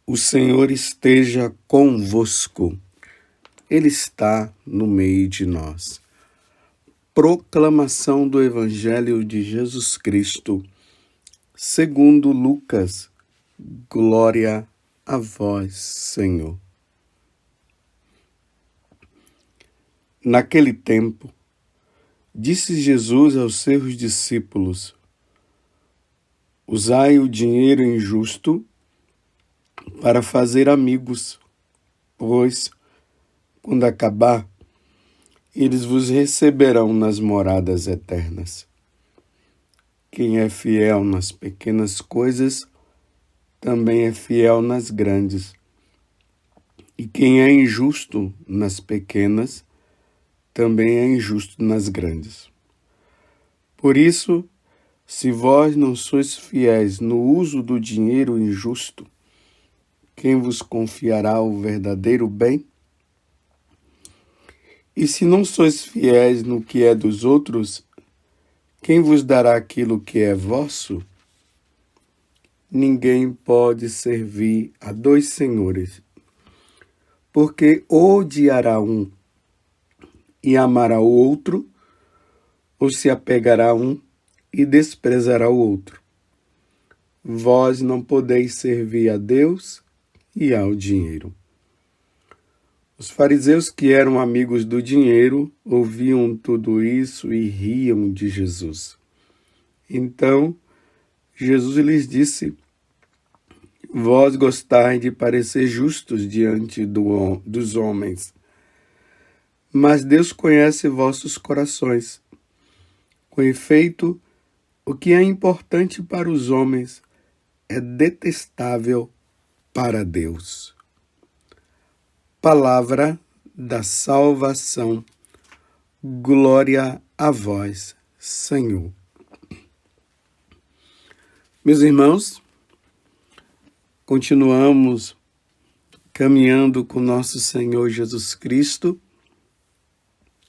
O Senhor esteja convosco. Ele está no meio de nós. Proclamação do Evangelho de Jesus Cristo, segundo Lucas. Glória a vós, Senhor. Naquele tempo, disse Jesus aos seus discípulos: usai o dinheiro injusto para fazer amigos, pois, quando acabar, eles vos receberão nas moradas eternas. Quem é fiel nas pequenas coisas, também é fiel nas grandes. E quem é injusto nas pequenas, também é injusto nas grandes. Por isso, se vós não sois fiéis no uso do dinheiro injusto, quem vos confiará o verdadeiro bem? E se não sois fiéis no que é dos outros, quem vos dará aquilo que é vosso? Ninguém pode servir a dois senhores, porque ou odiará um e amará o outro, ou se apegará a um e desprezará o outro. Vós não podeis servir a Deus e ao dinheiro. Os fariseus, que eram amigos do dinheiro, ouviam tudo isso e riam de Jesus. Então, Jesus lhes disse: vós gostais de parecer justos diante dos homens, mas Deus conhece vossos corações. Com efeito, o que é importante para os homens é detestável para Deus. Palavra da salvação. Glória a vós, Senhor. Meus irmãos, continuamos caminhando com nosso Senhor Jesus Cristo,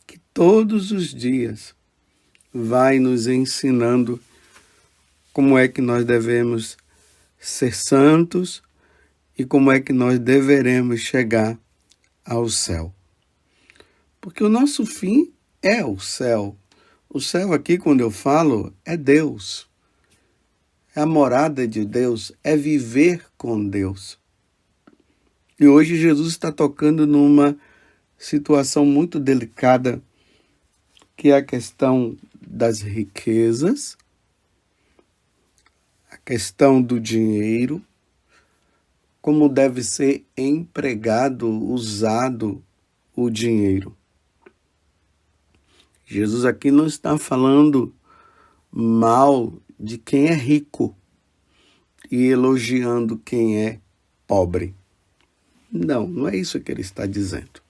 que todos os dias vai nos ensinando como é que nós devemos ser santos e como é que nós deveremos chegar ao céu. Porque o nosso fim é o céu. O céu aqui, quando eu falo, é Deus. É a morada de Deus, é viver com Deus. E hoje Jesus está tocando numa situação muito delicada, que é a questão das riquezas, a questão do dinheiro, como deve ser empregado, usado o dinheiro. Jesus aqui não está falando mal de quem é rico e elogiando quem é pobre. Não, não é isso que ele está dizendo.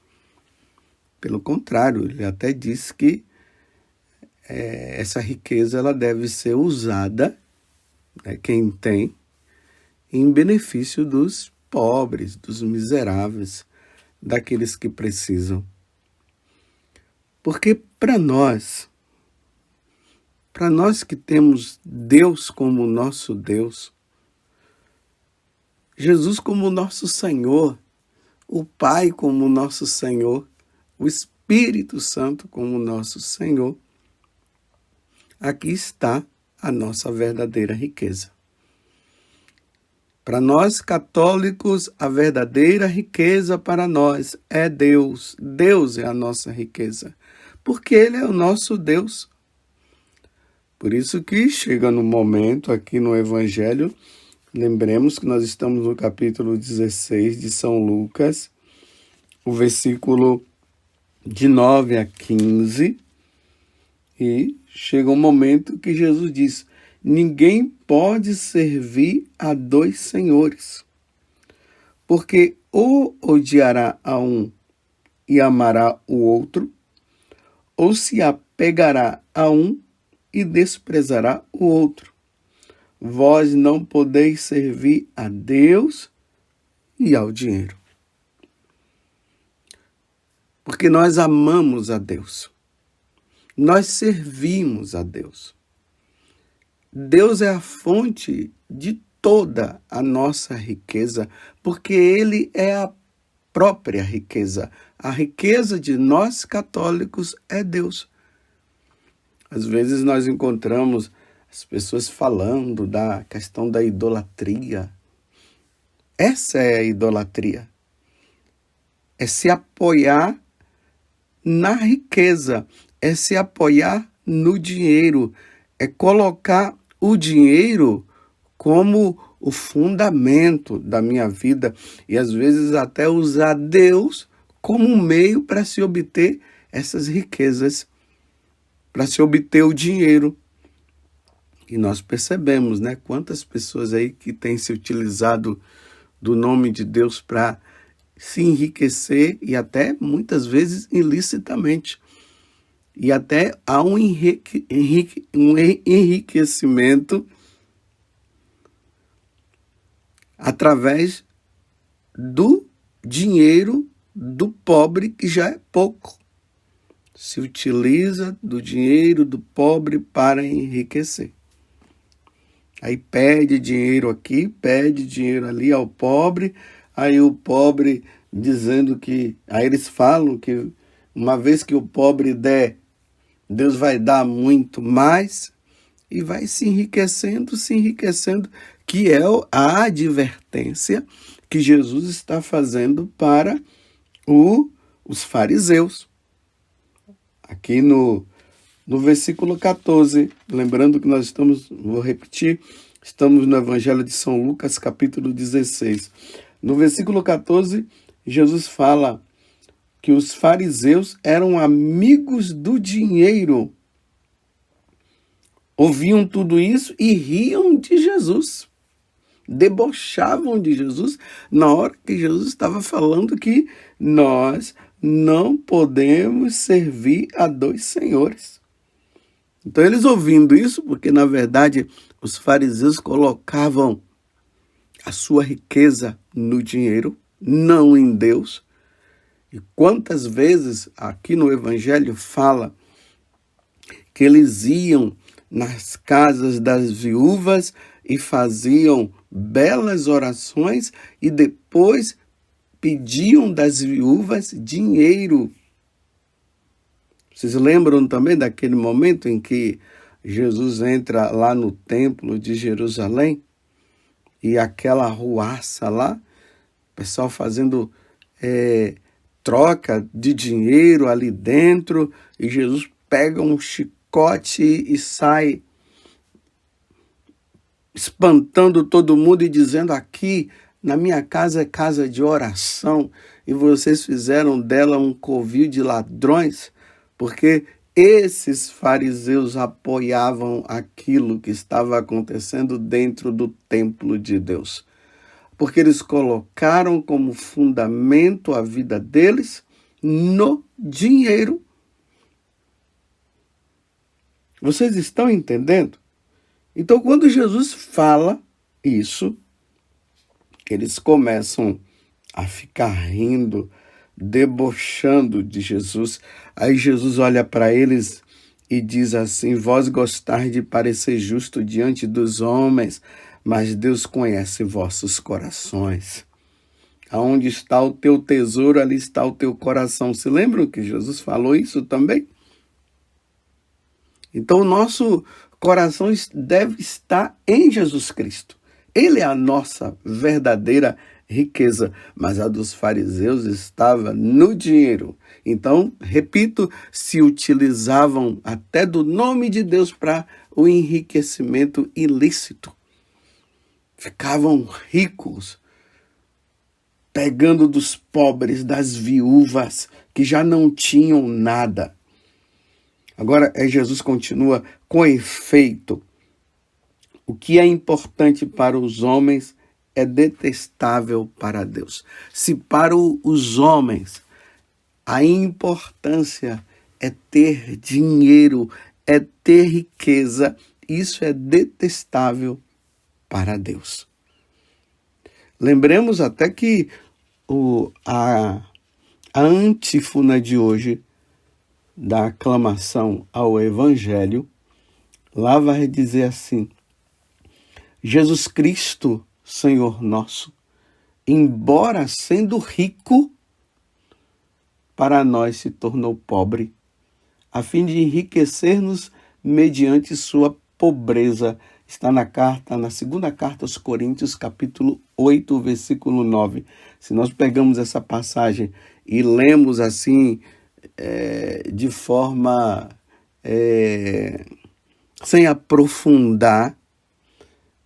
Pelo contrário, ele até diz que essa riqueza ela deve ser usada, quem tem, em benefício dos pobres, dos miseráveis, daqueles que precisam. Porque para nós que temos Deus como nosso Deus, Jesus como nosso Senhor, o Pai como nosso Senhor, o Espírito Santo como nosso Senhor, aqui está a nossa verdadeira riqueza. Para nós católicos, a verdadeira riqueza para nós é Deus. Deus é a nossa riqueza, porque Ele é o nosso Deus. Por isso que chega no momento aqui no Evangelho, lembremos que nós estamos no capítulo 16 de São Lucas, o versículo de 9 a 15, e chega um momento que Jesus diz: ninguém pode servir a dois senhores, porque ou odiará a um e amará o outro, ou se apegará a um e desprezará o outro. Vós não podeis servir a Deus e ao dinheiro. Porque nós amamos a Deus. nós servimos a Deus. Deus é a fonte de toda a nossa riqueza, porque Ele é a própria riqueza. A riqueza de nós católicos é Deus. Às vezes nós encontramos as pessoas falando da questão da idolatria. Essa é a idolatria. É se apoiar na riqueza, é se apoiar no dinheiro, é colocar o dinheiro como o fundamento da minha vida e às vezes até usar Deus como um meio para se obter essas riquezas, para se obter o dinheiro. E nós percebemos, né, quantas pessoas aí que têm se utilizado do nome de Deus para se enriquecer e até muitas vezes ilicitamente. E até há um enriquecimento através do dinheiro do pobre, que já é pouco. Se utiliza do dinheiro do pobre para enriquecer. Aí pede dinheiro aqui, pede dinheiro ali ao pobre, aí o pobre dizendo que... Aí eles falam que uma vez que o pobre der, Deus vai dar muito mais e vai se enriquecendo, que é a advertência que Jesus está fazendo para os fariseus. Aqui no versículo 14, lembrando que nós estamos, vou repetir, estamos no Evangelho de São Lucas, capítulo 16. No versículo 14, Jesus fala que os fariseus eram amigos do dinheiro. Ouviam tudo isso e riam de Jesus. Debochavam de Jesus na hora que Jesus estava falando que nós não podemos servir a dois senhores. Então eles ouvindo isso, porque na verdade os fariseus colocavam a sua riqueza no dinheiro, não em Deus. E quantas vezes aqui no Evangelho fala que eles iam nas casas das viúvas e faziam belas orações e depois pediam das viúvas dinheiro. Vocês lembram também daquele momento em que Jesus entra lá no templo de Jerusalém e aquela arruaça lá, o pessoal fazendo troca de dinheiro ali dentro, e Jesus pega um chicote e sai espantando todo mundo e dizendo: aqui na minha casa é casa de oração e vocês fizeram dela um covil de ladrões, porque esses fariseus apoiavam aquilo que estava acontecendo dentro do templo de Deus. Porque eles colocaram como fundamento a vida deles no dinheiro. Vocês estão entendendo? Então, quando Jesus fala isso, eles começam a ficar rindo, debochando de Jesus. Aí Jesus olha para eles e diz assim: vós gostais de parecer justo diante dos homens, mas Deus conhece vossos corações. Aonde está o teu tesouro, ali está o teu coração. Se lembram que Jesus falou isso também? Então, o nosso coração deve estar em Jesus Cristo. Ele é a nossa verdadeira riqueza, mas a dos fariseus estava no dinheiro. Então, repito, se utilizavam até do nome de Deus para o enriquecimento ilícito. Ficavam ricos, pegando dos pobres, das viúvas, que já não tinham nada. Agora, Jesus continua: com efeito, o que é importante para os homens é detestável para Deus. Se para os homens a importância é ter dinheiro, é ter riqueza, isso é detestável para Deus. Lembremos até que a antífona de hoje da aclamação ao Evangelho, lá vai dizer assim: Jesus Cristo, Senhor nosso, embora sendo rico, para nós se tornou pobre, a fim de enriquecer-nos mediante sua pobreza. Está na segunda carta aos Coríntios, capítulo 8, versículo 9. Se nós pegamos essa passagem e lemos assim, de forma sem aprofundar,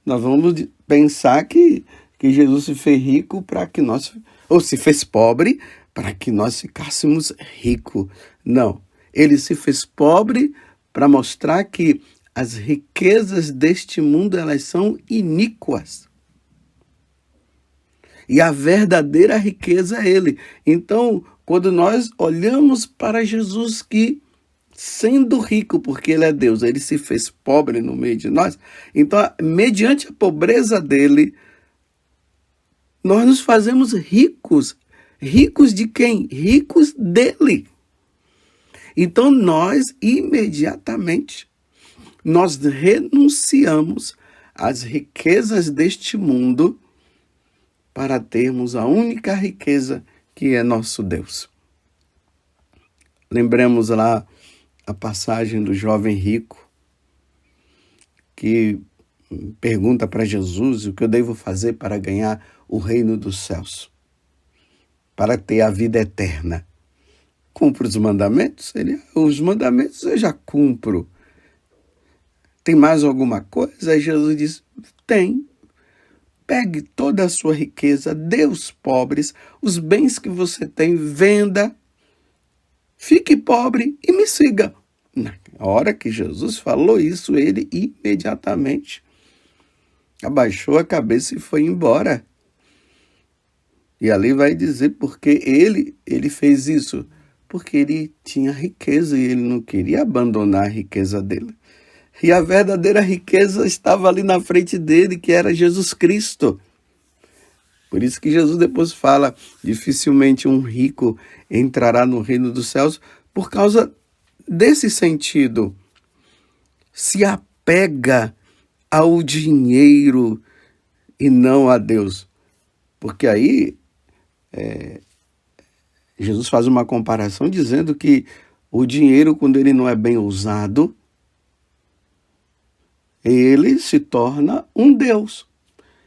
nós vamos pensar que Jesus se fez rico para que nós, ou se fez pobre para que nós ficássemos ricos. Não, ele se fez pobre para mostrar que as riquezas deste mundo, elas são iníquas. E a verdadeira riqueza é ele. Então, quando nós olhamos para Jesus, que sendo rico, porque ele é Deus, ele se fez pobre no meio de nós, então, mediante a pobreza dele, nós nos fazemos ricos. Ricos de quem? Ricos dele. Então, nós imediatamente, nós renunciamos às riquezas deste mundo para termos a única riqueza que é nosso Deus. Lembremos lá a passagem do jovem rico que pergunta para Jesus o que eu devo fazer para ganhar o reino dos céus, para ter a vida eterna. Cumpro os mandamentos? Os mandamentos eu já cumpro. Tem mais alguma coisa? Aí Jesus diz, tem. Pegue toda a sua riqueza, dê aos pobres, os bens que você tem, venda, fique pobre e me siga. Na hora que Jesus falou isso, ele imediatamente abaixou a cabeça e foi embora. E ali vai dizer porque ele fez isso. Porque ele tinha riqueza e ele não queria abandonar a riqueza dele. E a verdadeira riqueza estava ali na frente dele, que era Jesus Cristo. Por isso que Jesus depois fala, dificilmente um rico entrará no reino dos céus, por causa desse sentido. Se apega ao dinheiro e não a Deus. Porque aí Jesus faz uma comparação dizendo que o dinheiro, quando ele não é bem usado, ele se torna um Deus.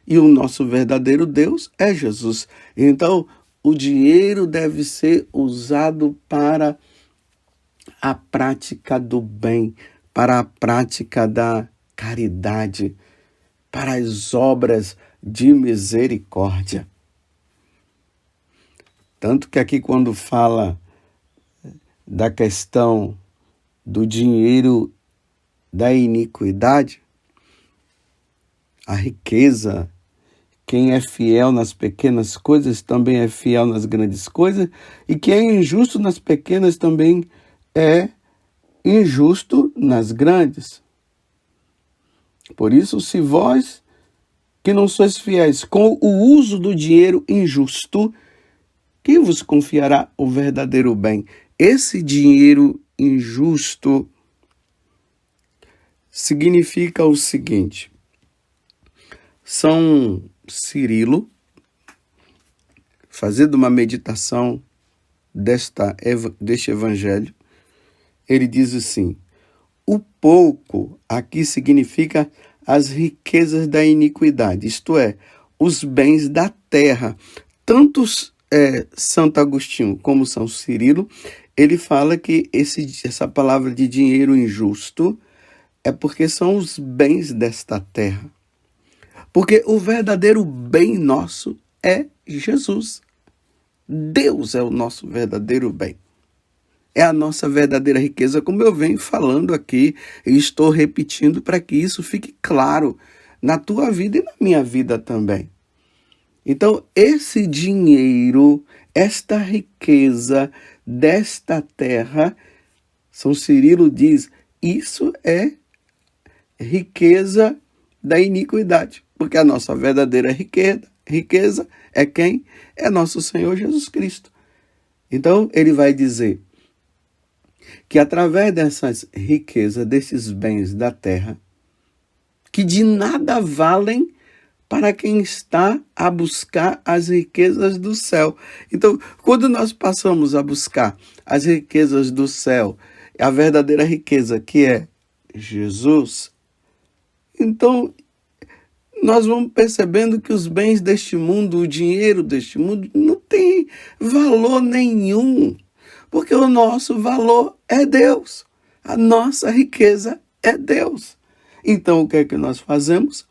E o nosso verdadeiro Deus é Jesus. Então, o dinheiro deve ser usado para a prática do bem, para a prática da caridade, para as obras de misericórdia. Tanto que aqui quando fala da questão do dinheiro da iniquidade, a riqueza, quem é fiel nas pequenas coisas também é fiel nas grandes coisas, e quem é injusto nas pequenas também é injusto nas grandes. Por isso, se vós que não sois fiéis com o uso do dinheiro injusto, quem vos confiará o verdadeiro bem? Esse dinheiro injusto significa o seguinte: São Cirilo, fazendo uma meditação deste evangelho, ele diz assim: o pouco aqui significa as riquezas da iniquidade, isto é, os bens da terra. Tanto Santo Agostinho como São Cirilo, ele fala que essa palavra de dinheiro injusto é porque são os bens desta terra. Porque o verdadeiro bem nosso é Jesus. Deus é o nosso verdadeiro bem. É a nossa verdadeira riqueza, como eu venho falando aqui, e estou repetindo para que isso fique claro na tua vida e na minha vida também. Então, esse dinheiro, esta riqueza desta terra, São Cirilo diz, isso é riqueza da iniquidade. Porque a nossa verdadeira riqueza é quem? É nosso Senhor Jesus Cristo. Então, ele vai dizer, que através dessas riquezas, desses bens da terra, que de nada valem para quem está a buscar as riquezas do céu. Então, quando nós passamos a buscar as riquezas do céu, a verdadeira riqueza que é Jesus, então nós vamos percebendo que os bens deste mundo, o dinheiro deste mundo, não tem valor nenhum, porque o nosso valor é Deus, a nossa riqueza é Deus. Então, o que é que nós fazemos?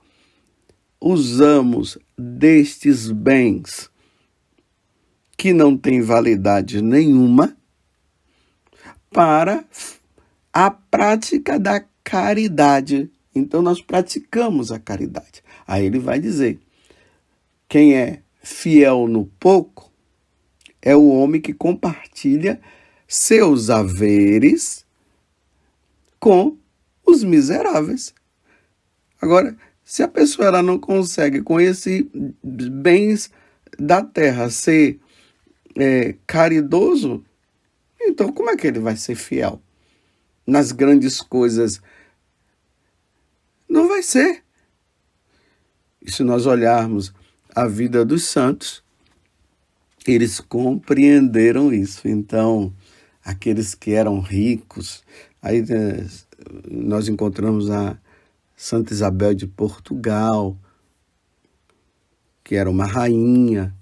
Usamos destes bens que não têm validade nenhuma para a prática da caridade. Então, nós praticamos a caridade. Aí ele vai dizer, quem é fiel no pouco é o homem que compartilha seus haveres com os miseráveis. Agora, se a pessoa ela não consegue com esses bens da terra ser caridoso, então como é que ele vai ser fiel? Nas grandes coisas, não vai ser. E se nós olharmos a vida dos santos, eles compreenderam isso. Então, aqueles que eram ricos, aí nós encontramos a Santa Isabel de Portugal, que era uma rainha.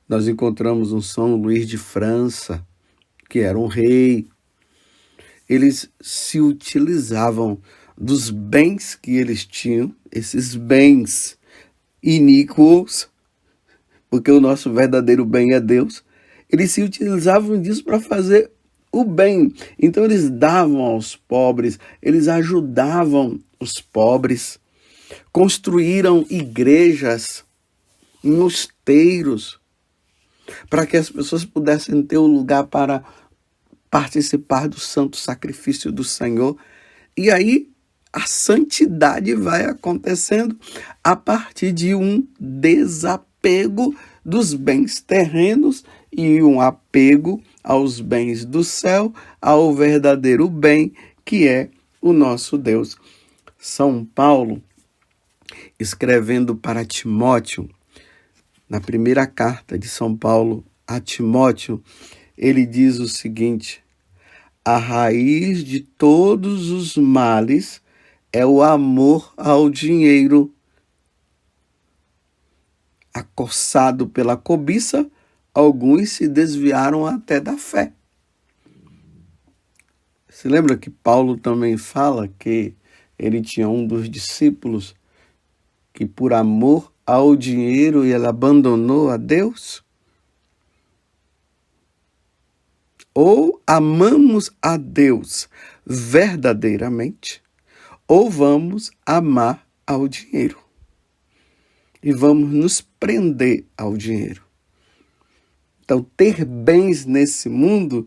Nós encontramos um São Luís de França, que era um rei. Eles se utilizavam dos bens que eles tinham, esses bens iníquos, porque o nosso verdadeiro bem é Deus. Eles se utilizavam disso para fazer o bem. Então eles davam aos pobres, eles ajudavam os pobres, construíram igrejas, mosteiros, para que as pessoas pudessem ter um lugar para participar do santo sacrifício do Senhor. E aí a santidade vai acontecendo a partir de um desapego dos bens terrenos e um apego aos bens do céu, ao verdadeiro bem que é o nosso Deus. São Paulo, escrevendo para Timóteo, na primeira carta de São Paulo a Timóteo, ele diz o seguinte: a raiz de todos os males é o amor ao dinheiro. Acossado pela cobiça, alguns se desviaram até da fé. Se lembra que Paulo também fala que ele tinha um dos discípulos que por amor ao dinheiro ele abandonou a Deus? Ou amamos a Deus verdadeiramente, ou vamos amar ao dinheiro. E vamos nos prender ao dinheiro. Então, ter bens nesse mundo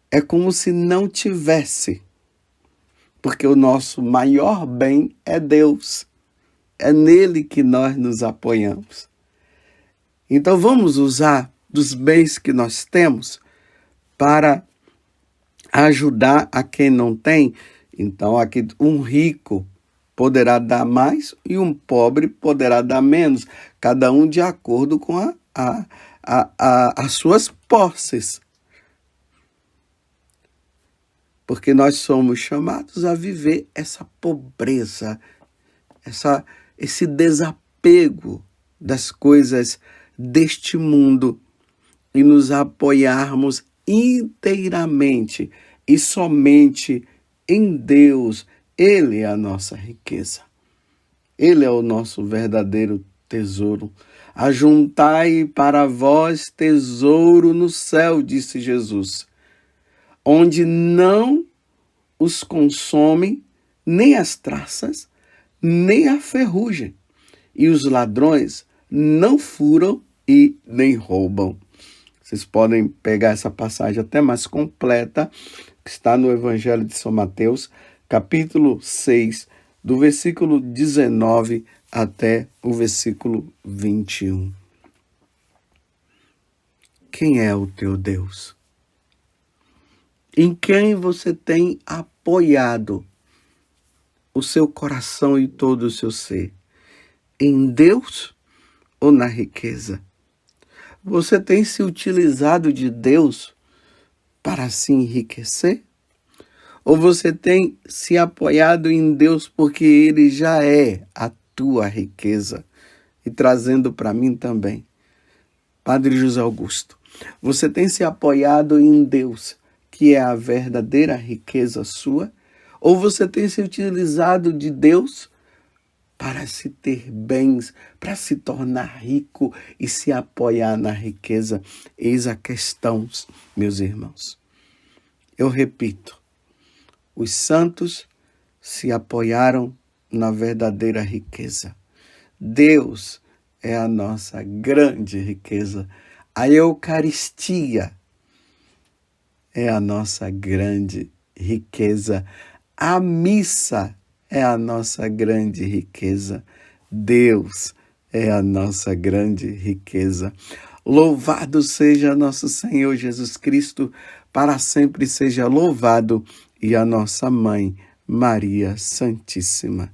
é como se não tivesse. Porque o nosso maior bem é Deus. É nele que nós nos apoiamos. Então, vamos usar dos bens que nós temos para ajudar a quem não tem. Então, aqui um rico poderá dar mais e um pobre poderá dar menos, cada um de acordo com as suas posses. Porque nós somos chamados a viver essa pobreza, esse desapego das coisas deste mundo e nos apoiarmos inteiramente e somente em Deus. Ele é a nossa riqueza. Ele é o nosso verdadeiro tesouro. Ajuntai para vós tesouro no céu, disse Jesus, onde não os consomem nem as traças, nem a ferrugem, e os ladrões não furam e nem roubam. Vocês podem pegar essa passagem até mais completa, que está no Evangelho de São Mateus, capítulo 6, do versículo 19 até o versículo 21. Quem é o teu Deus? Em quem você tem apoiado o seu coração e todo o seu ser? Em Deus ou na riqueza? Você tem se utilizado de Deus para se enriquecer? Ou você tem se apoiado em Deus porque Ele já é a tua riqueza? E trazendo para mim também, Padre José Augusto, você tem se apoiado em Deus, que é a verdadeira riqueza sua? Ou você tem se utilizado de Deus para se ter bens, para se tornar rico e se apoiar na riqueza? Eis a questão, meus irmãos. Eu repito, os santos se apoiaram na verdadeira riqueza. Deus é a nossa grande riqueza. A Eucaristia é a nossa grande riqueza. A missa é a nossa grande riqueza. Deus é a nossa grande riqueza. Louvado seja nosso Senhor Jesus Cristo, para sempre seja louvado, e a nossa Mãe, Maria Santíssima.